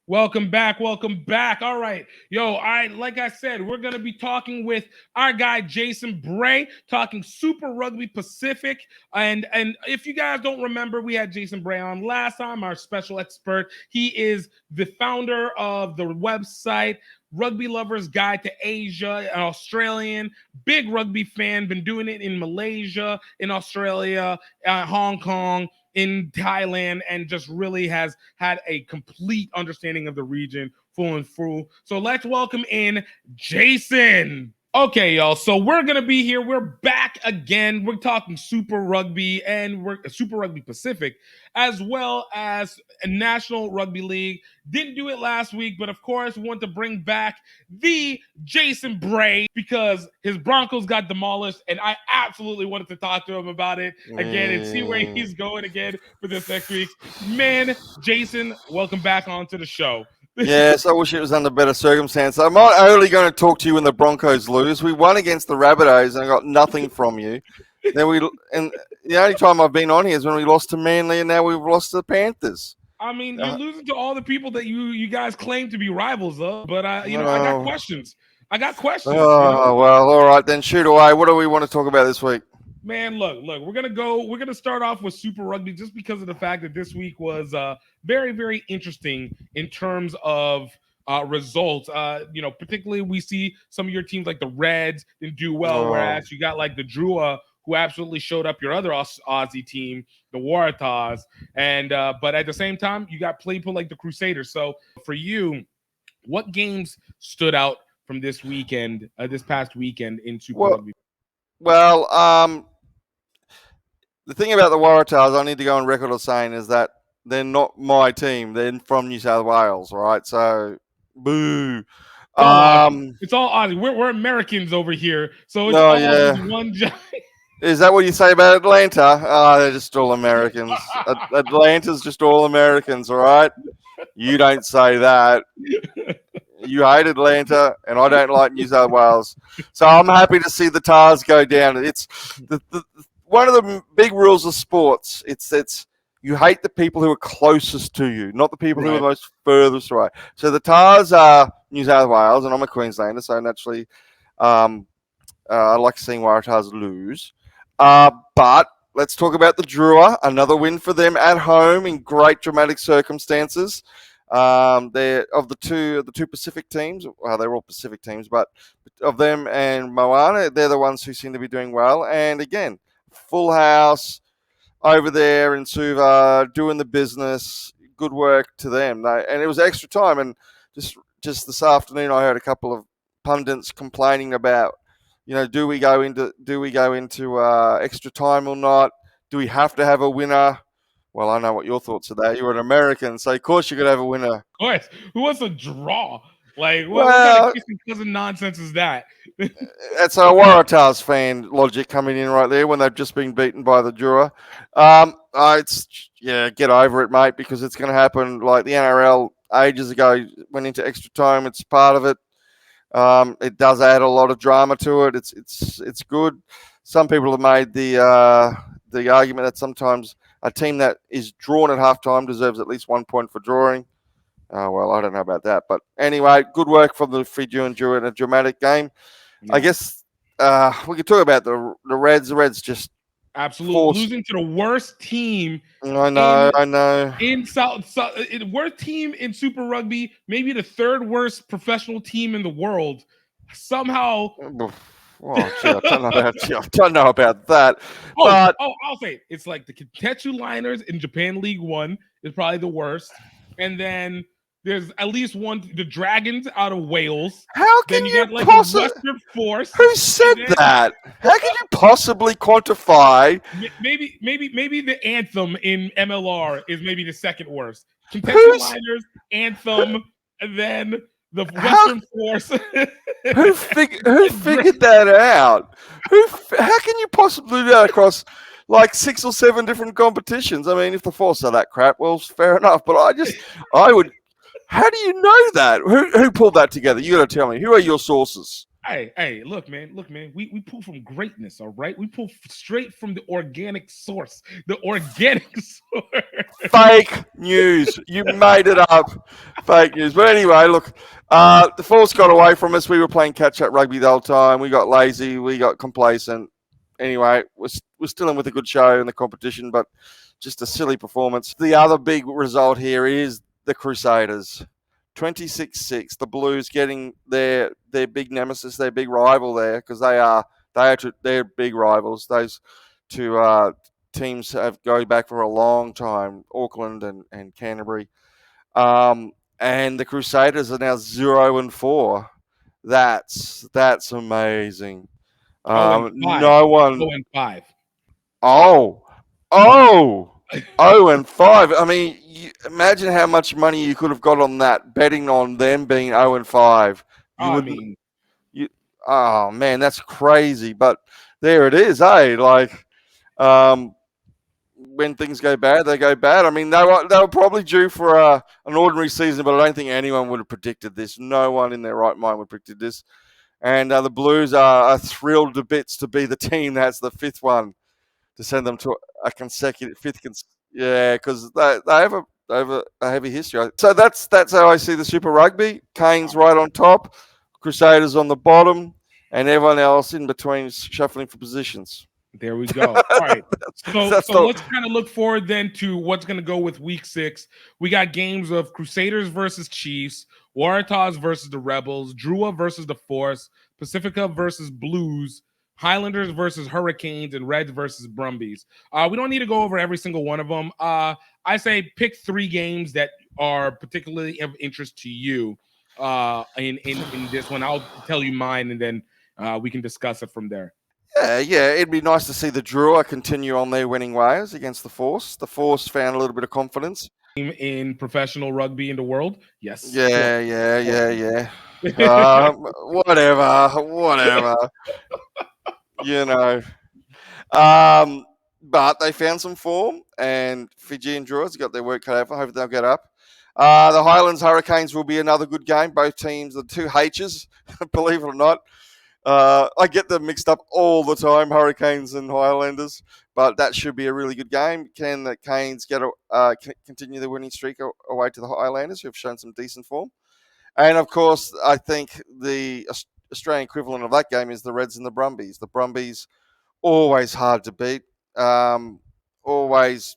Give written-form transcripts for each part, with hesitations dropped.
Welcome back. Welcome back. All right. Yo, like I said, we're going to be talking with our guy Jason Bray, talking Super Rugby Pacific. And if you guys don't remember, we had Jason Bray on last time, our special expert. He is the founder of the website Rugby Lovers Guide to Asia, an Australian, big rugby fan, been doing it in Malaysia, in Australia, Hong Kong, in Thailand, and just really has had a complete understanding of the region full and full. So let's welcome in Jason. Okay, y'all. So we're gonna be here. We're back again. We're talking Super Rugby and we're Super Rugby Pacific, as well as a National Rugby League. Didn't do it last week, but of course, we want to bring back the Jason Bray because his Broncos got demolished, and I absolutely wanted to talk to him about it again and see where he's going again for this next week. Man, Jason, welcome back onto the show. Yes, I wish it was under better circumstances. I'm not only going to talk to you when the Broncos lose. We won against the Rabbitohs and I got nothing from you. And the only time I've been on here is when we lost to Manly, and now we've lost to the Panthers. I mean, you're losing to all the people that you guys claim to be rivals of, but I got questions. I got questions. Well, all right, then shoot away. What do we want to talk about this week? Man, look, we're gonna start off with Super Rugby just because of the fact that this week was very, very interesting in terms of results. Particularly we see some of your teams like the Reds didn't do well, whereas you got like the Drua, who absolutely showed up, your other Aussie team, the Waratahs, and but at the same time, you got people like the Crusaders. So for you, what games stood out from this weekend, this past weekend in Super Rugby? Well, the thing about the Waratahs, I need to go on record of saying, is that they're not my team. They're from New South Wales, all right? So, boo. It's all Aussie. We're Americans over here, so it's all one giant. Is that what you say about Atlanta? They're just all Americans. Atlanta's just all Americans, all right? You don't say that. You hate Atlanta, and I don't like New South Wales. So I'm happy to see the Tars go down. It's one of the big rules of sports. It's you hate the people who are closest to you, not the people who are most furthest away. So the Tars are New South Wales, and I'm a Queenslander, so naturally I like seeing Waratahs lose. But let's talk about the Drua. Another win for them at home in great dramatic circumstances. They're of the two Pacific teams. Well, they're all Pacific teams, but of them and Moana, they're the ones who seem to be doing well. And again, full house over there in Suva, doing the business. Good work to them. And it was extra time. And just this afternoon, I heard a couple of pundits complaining about, do we go into extra time or not? Do we have to have a winner? Well, I know what your thoughts are there. You're an American, so of course you're going to have a winner. Of course. Who wants to draw? Like, what kind of kissing cousin nonsense is that? That's a Waratahs fan logic coming in right there when they've just been beaten by the Drua. Get over it, mate, because it's going to happen. Like the NRL ages ago went into extra time. It's part of it. It does add a lot of drama to it. It's good. Some people have made the argument that sometimes a team that is drawn at halftime deserves at least 1 point for drawing. Well, I don't know about that. But anyway, good work from the Fijian Drua in a dramatic game. Yeah. I guess we could talk about the Reds. The Reds just absolutely losing to the worst team. I know. In worst team in Super Rugby, maybe the third worst professional team in the world. Somehow. Oh, gee, I don't know about that. I'll say it. It's like the Katetsu Liners in Japan League One is probably the worst, and then there's at least one. The Dragons out of Wales. How can you possibly? Western Force. Who said that? How can you possibly quantify? Maybe the Anthem in MLR is maybe the second worst. Katetsu Liners, Anthem, and then the Western Force. Who figured that out? How can you possibly do that across like 6 or 7 different competitions? I mean, if the Force are that crap, well, fair enough. But I would. How do you know that? Who pulled that together? You got to tell me. Who are your sources? Hey, look, man. We pull from greatness, all right. We pull straight from the organic source, the organic source. Fake news. You made it up. Fake news. But anyway, look, the force got away from us. We were playing catch up rugby the whole time. We got lazy. We got complacent. Anyway, we're still in with a good show in the competition, but just a silly performance. The other big result here is the Crusaders. 26-6. The Blues getting their big nemesis, their big rival there, because they're big rivals. Those two teams have go back for a long time, Auckland and Canterbury. And the Crusaders are now 0-4. That's amazing. Oh, and five. No one. Oh, and five. Oh, oh, 0-5. I mean, imagine how much money you could have got on that betting on them being 0-5. You I would. mean, You. Oh man, that's crazy. But there it is, eh? Like, um, when things go bad, they go bad. I mean, they were probably due for an ordinary season, but I don't think anyone would have predicted this. No one in their right mind would have predicted this. And the Blues are thrilled to bits to be the team that's the fifth one to send them to a consecutive fifth. Yeah, because they have a heavy history. So that's how I see the Super Rugby. Canes right on top, Crusaders on the bottom, and everyone else in between shuffling for positions. there we go. All right. So That's so the let's kind of look forward then to what's going to go with week 6. We got games of Crusaders versus Chiefs, Waratahs versus the Rebels, Drua versus the Force, Pacifica versus Blues, Highlanders versus Hurricanes, and Reds versus Brumbies. We don't need to go over every single one of them. I say pick 3 games that are particularly of interest to you in this one. I'll tell you mine, and then we can discuss it from there. yeah. It'd be nice to see the Drua continue on their winning ways against the Force. The Force found a little bit of confidence. In professional rugby in the world? Yes, of course. Yeah, yeah, Of course. yeah, yeah. Whatever. You know. Um, but they found some form, and Fijian Druids got their work cut out for. Hopefully they'll get up. The Highlands Hurricanes will be another good game. Both teams, the two H's, believe it or not. I get them mixed up all the time, Hurricanes and Highlanders, but that should be a really good game. Can the Canes continue the winning streak away to the Highlanders, who have shown some decent form? And of course, I think the Australian equivalent of that game is the Reds and the Brumbies. The Brumbies always hard to beat, always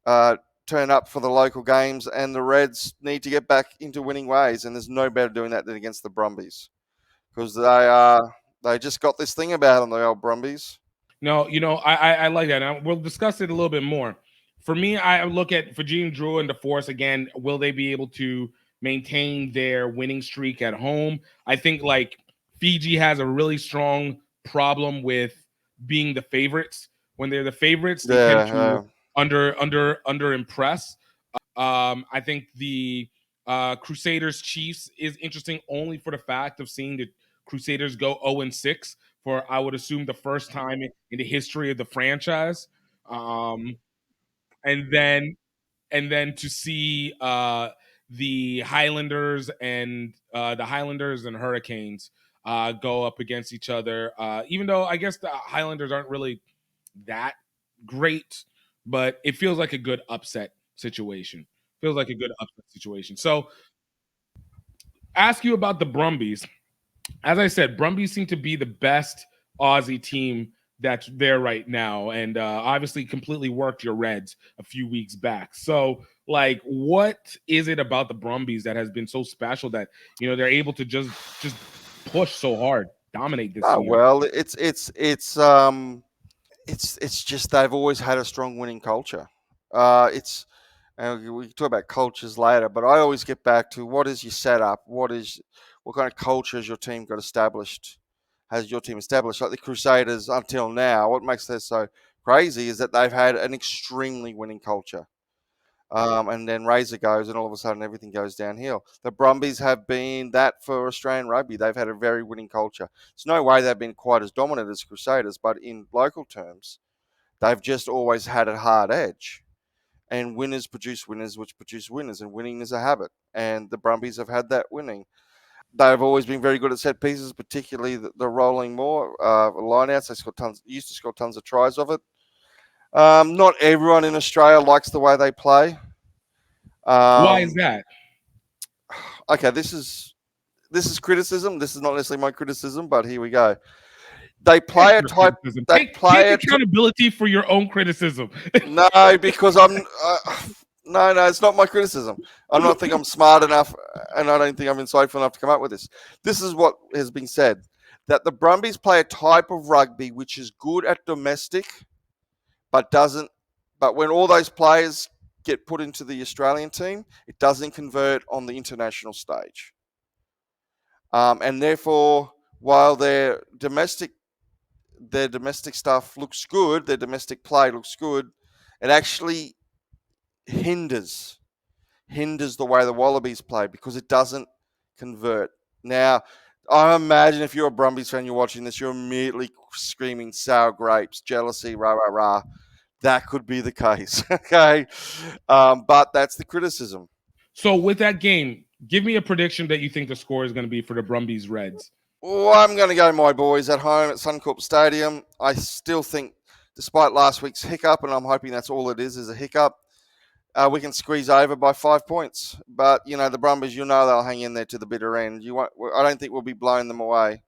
uh, turn up for the local games, and the Reds need to get back into winning ways. And there's no better doing that than against the Brumbies because they just got this thing about them, the old Brumbies. No, I like that. Now, we'll discuss it a little bit more. For me, I look at Fijian Drew and the Force again. Will they be able to maintain their winning streak at home? I think like Fiji has a really strong problem with being the favorites. When they're the favorites, they tend to Yeah, under impress. I think the Crusaders Chiefs is interesting only for the fact of seeing the Crusaders go 0-6 for I would assume the first time in the history of the franchise. Um, and then to see the Highlanders and Hurricanes go up against each other. Even though I guess the Highlanders aren't really that great, but it feels like a good upset situation. Feels like a good upset situation. So, ask you about the Brumbies. As I said, Brumbies seem to be the best Aussie team that's there right now, and obviously completely worked your Reds a few weeks back. So, like, what is it about the Brumbies that has been so special that they're able to just push so hard, dominate this oh year? well, it's just they've always had a strong winning culture. It's we can talk about cultures later, but I always get back to what is your setup? What kind of culture has your team got established? Has your team established? Like the Crusaders until now, what makes them so crazy is that they've had an extremely winning culture. And then Razor goes, and all of a sudden everything goes downhill. The Brumbies have been that for Australian rugby. They've had a very winning culture. There's no way they've been quite as dominant as Crusaders, but in local terms, they've just always had a hard edge. And winners produce winners, which produce winners, and winning is a habit. And the Brumbies have had that winning. They've always been very good at set pieces, particularly the rolling more lineouts. Used to score tons of tries of it. Not everyone in Australia likes the way they play. Why is that? Okay, this is criticism. This is not necessarily my criticism, but here we go. They play a type. Take accountability for your own criticism. No, because I'm. No, it's not my criticism. I don't think I'm smart enough, and I don't think I'm insightful enough to come up with this. This is what has been said, that the Brumbies play a type of rugby which is good at domestic, but doesn't. But when all those players get put into the Australian team, it doesn't convert on the international stage. And therefore, while their domestic stuff looks good, their domestic play looks good, it actually hinders the way the Wallabies play because it doesn't convert. Now, I imagine if you're a Brumbies fan, you're watching this, you're immediately screaming sour grapes, jealousy, rah, rah, rah. That could be the case, okay? But that's the criticism. So with that game, give me a prediction that you think the score is going to be for the Brumbies Reds. Well, I'm going to go my boys at home at Suncorp Stadium. I still think, despite last week's hiccup, and I'm hoping that's all it is a hiccup, we can squeeze over by 5 points. But, the Brumbies, they'll hang in there to the bitter end. I don't think we'll be blowing them away.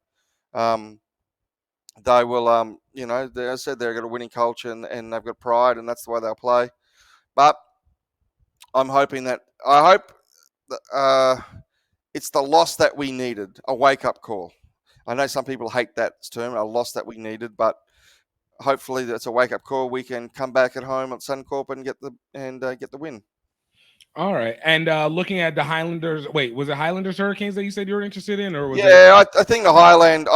They will, as I said, they've got a winning culture and they've got pride, and that's the way they'll play. But I'm hoping it's the loss that we needed, a wake-up call. I know some people hate that term, a loss that we needed, but hopefully that's a wake-up call. We can come back at home at Suncorp and get the win. All right. And looking at the Highlanders, wait, was it Highlanders Hurricanes that you said you were interested in, or was I think the Highland.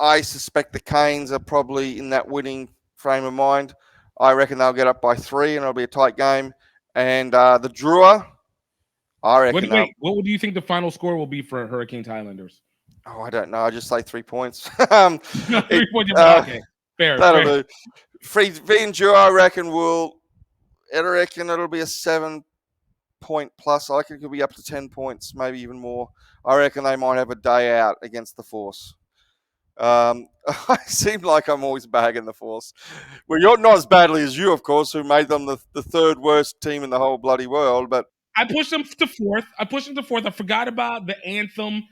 I suspect the Canes are probably in that winning frame of mind. I reckon they'll get up by 3, and it'll be a tight game. And the Drua, I reckon. What do you think the final score will be for Hurricanes Highlanders? Oh, I don't know. I just say 3 points. 3 points. Okay, fair. That'll do. Drua, I reckon it'll be a 7-point plus. I reckon it could be up to 10 points, maybe even more. I reckon they might have a day out against the Force. I seem like I'm always bagging the Force. Well, you're not as badly as you, of course, who made them the third worst team in the whole bloody world. But I pushed them to fourth. I forgot about the Anthem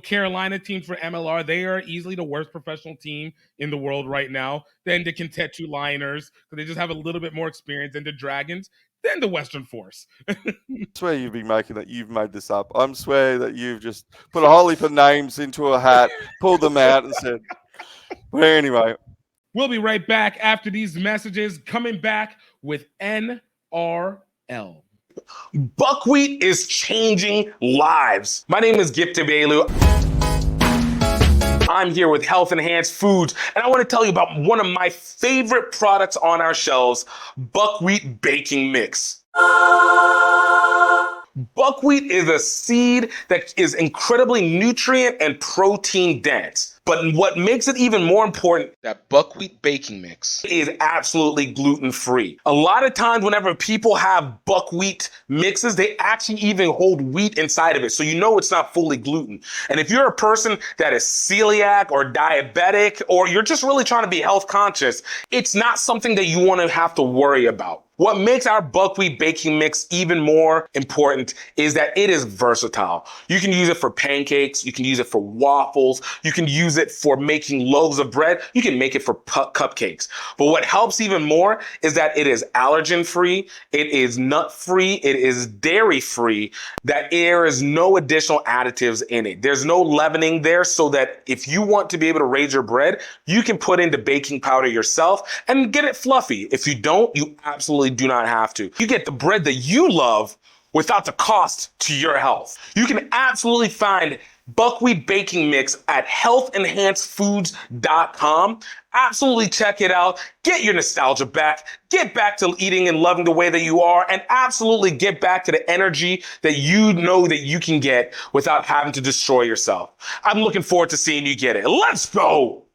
Carolina team for MLR. They are easily the worst professional team in the world right now. Then the Kentetsu Liners, because they just have a little bit more experience than the Dragons. Then the Western Force. I swear you've made this up. I swear that you've just put a whole heap of names into a hat, pulled them out and said, but anyway. We'll be right back after these messages, coming back with NRL. Buckwheat is changing lives. My name is GiftTime. I'm here with Health Enhanced Foods, and I want to tell you about one of my favorite products on our shelves, buckwheat baking mix. Buckwheat is a seed that is incredibly nutrient and protein dense. But what makes it even more important, that buckwheat baking mix is absolutely gluten-free. A lot of times whenever people have buckwheat mixes, they actually even hold wheat inside of it. So it's not fully gluten. And if you're a person that is celiac or diabetic, or you're just really trying to be health conscious, it's not something that you want to have to worry about. What makes our buckwheat baking mix even more important is that it is versatile. You can use it for pancakes, you can use it for waffles, you can use it for making loaves of bread, you can make it for cupcakes. But what helps even more is that it is allergen free, it is nut free, it is dairy free, that there is no additional additives in it. There's no leavening there, so that if you want to be able to raise your bread, you can put in the baking powder yourself and get it fluffy. If you don't, you absolutely do not have to. You get the bread that you love without the cost to your health. You can absolutely find buckwheat baking mix at healthenhancedfoods.com. Absolutely check it out. Get your nostalgia back. Get back to eating and loving the way that you are, and absolutely get back to the energy that you know that you can get without having to destroy yourself. I'm looking forward to seeing you get it. Let's go.